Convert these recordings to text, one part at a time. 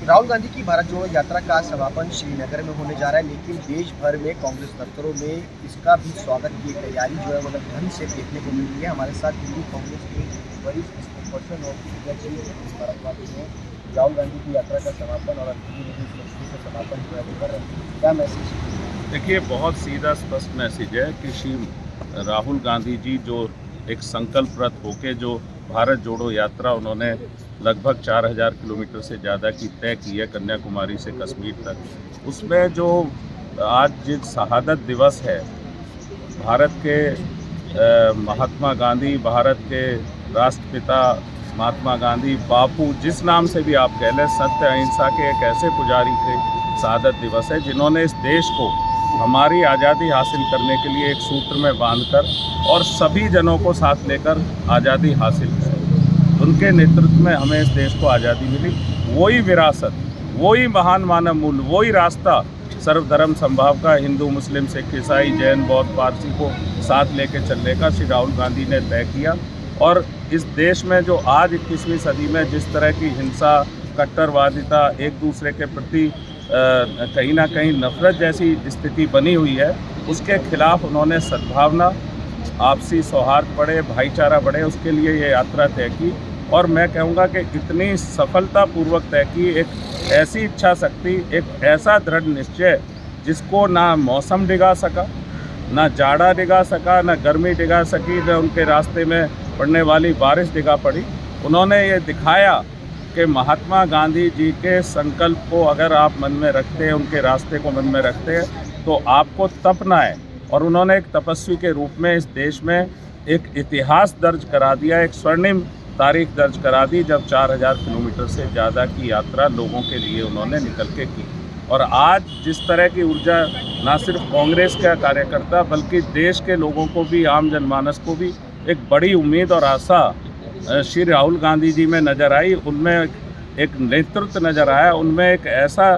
राहुल गांधी की भारत जोड़ो यात्रा का समापन श्रीनगर में होने जा रहा है, लेकिन देश भर में कांग्रेस दफ्तरों में इसका भी स्वागत की तैयारी जो है वो ढंग से देखने को मिल रही है। हमारे साथ दिल्ली कांग्रेस के वरिष्ठ स्पोक्सपर्सन और भारतवासी हैं। राहुल गांधी की यात्रा का समापन और का समापन जो है वो कर रहे हैं, क्या मैसेज? देखिए, बहुत सीधा स्पष्ट मैसेज है कि श्री राहुल गांधी जी जो एक संकल्परत होके जो भारत जोड़ो यात्रा उन्होंने लगभग 4000 किलोमीटर से ज़्यादा की तय की है कन्याकुमारी से कश्मीर तक, उसमें जो आज जिस शहादत दिवस है भारत के महात्मा गांधी, भारत के राष्ट्रपिता महात्मा गांधी, बापू, जिस नाम से भी आप कह लें, सत्य अहिंसा के एक ऐसे पुजारी के शहादत दिवस है जिन्होंने इस देश को हमारी आज़ादी हासिल करने के लिए एक सूत्र में बांधकर और सभी जनों को साथ लेकर आज़ादी हासिल की। उनके नेतृत्व में हमें इस देश को आज़ादी मिली। वही विरासत, वही महान मानव मूल्य, वही रास्ता सर्वधर्म संभाव का हिंदू, मुस्लिम, सिख, ईसाई, जैन, बौद्ध, पारसी को साथ लेकर चलने का श्री राहुल गांधी ने तय किया। और इस देश में जो आज 21वीं सदी में जिस तरह की हिंसा, कट्टरवादिता, एक दूसरे के प्रति कहीं ना कहीं नफरत जैसी स्थिति बनी हुई है, उसके खिलाफ उन्होंने सद्भावना, आपसी सौहार्द बढ़े, भाईचारा बढ़े, उसके लिए ये यात्रा तय की। और मैं कहूँगा कि इतनी सफलतापूर्वक तय की, एक ऐसी इच्छा शक्ति, एक ऐसा दृढ़ निश्चय जिसको ना मौसम डिगा सका, ना जाड़ा डिगा सका, ना गर्मी डिगा सकी, ना उनके रास्ते में पड़ने वाली बारिश डिगा पड़ी। उन्होंने ये दिखाया कि महात्मा गांधी जी के संकल्प को अगर आप मन में रखते हैं, उनके रास्ते को मन में रखते हैं, तो आपको तपना है। और उन्होंने एक तपस्वी के रूप में इस देश में एक इतिहास दर्ज करा दिया, एक स्वर्णिम तारीख दर्ज करा दी, जब 4000 किलोमीटर से ज़्यादा की यात्रा लोगों के लिए उन्होंने निकल के की। और आज जिस तरह की ऊर्जा ना सिर्फ कांग्रेस का कार्यकर्ता बल्कि देश के लोगों को भी, आम जनमानस को भी एक बड़ी उम्मीद और आशा श्री राहुल गांधी जी में नज़र आई। उनमें एक नेतृत्व नज़र आया, उनमें एक ऐसा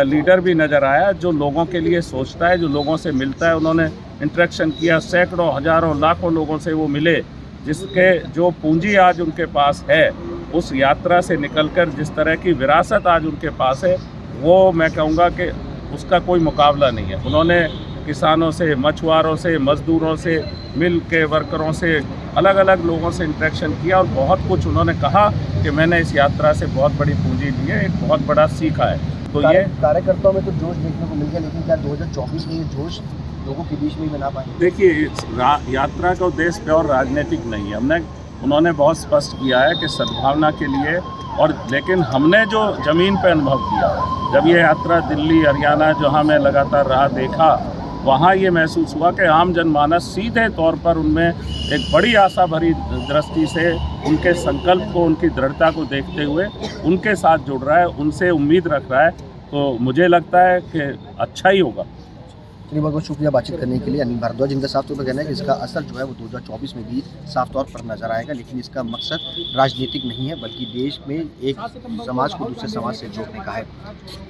लीडर भी नज़र आया जो लोगों के लिए सोचता है, जो लोगों से मिलता है। उन्होंने इंटरेक्शन किया, सैकड़ों, हज़ारों, लाखों लोगों से वो मिले, जिसके जो पूंजी आज उनके पास है, उस यात्रा से निकलकर जिस तरह की विरासत आज उनके पास है, वो मैं कहूँगा कि उसका कोई मुकाबला नहीं है। उन्होंने किसानों से, मछुआरों से, मज़दूरों से, मिल के वर्करों से, अलग अलग लोगों से इंटरेक्शन किया और बहुत कुछ उन्होंने कहा कि मैंने इस यात्रा से बहुत बड़ी पूंजी ली है, एक बहुत बड़ा सीखा है। तो ये कार्यकर्ताओं में तो जोश देखने को मिल गया, लेकिन क्या 2024 में ये जोश लोगों के बीच में बना पाए? देखिए, यात्रा का उद्देश्य प्योर राजनीतिक नहीं है। उन्होंने बहुत स्पष्ट किया है कि सद्भावना के लिए। और लेकिन हमने जो ज़मीन पर अनुभव किया, जब ये यात्रा दिल्ली, हरियाणा जहाँ मैं लगातार रहा, देखा, वहाँ ये महसूस हुआ कि आम जनमानस सीधे तौर पर उनमें एक बड़ी आशा भरी दृष्टि से उनके संकल्प को, उनकी दृढ़ता को देखते हुए उनके साथ जुड़ रहा है, उनसे उम्मीद रख रहा है। तो मुझे लगता है कि अच्छा ही होगा। चलिए, बहुत बहुत शुक्रिया बातचीत करने के लिए। अनिल भारद्वाज, जिनका साफ तौर पर कहना है कि इसका असर जो है वो 2024 में भी साफ तौर पर नजर आएगा, लेकिन इसका मकसद राजनीतिक नहीं है बल्कि देश में एक समाज को दूसरे समाज से जोड़ने का है।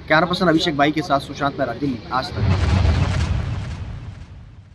कैमरा पर्सन अभिषेक भाई के साथ सुशांत मेहरा, दिल्ली, आज तक।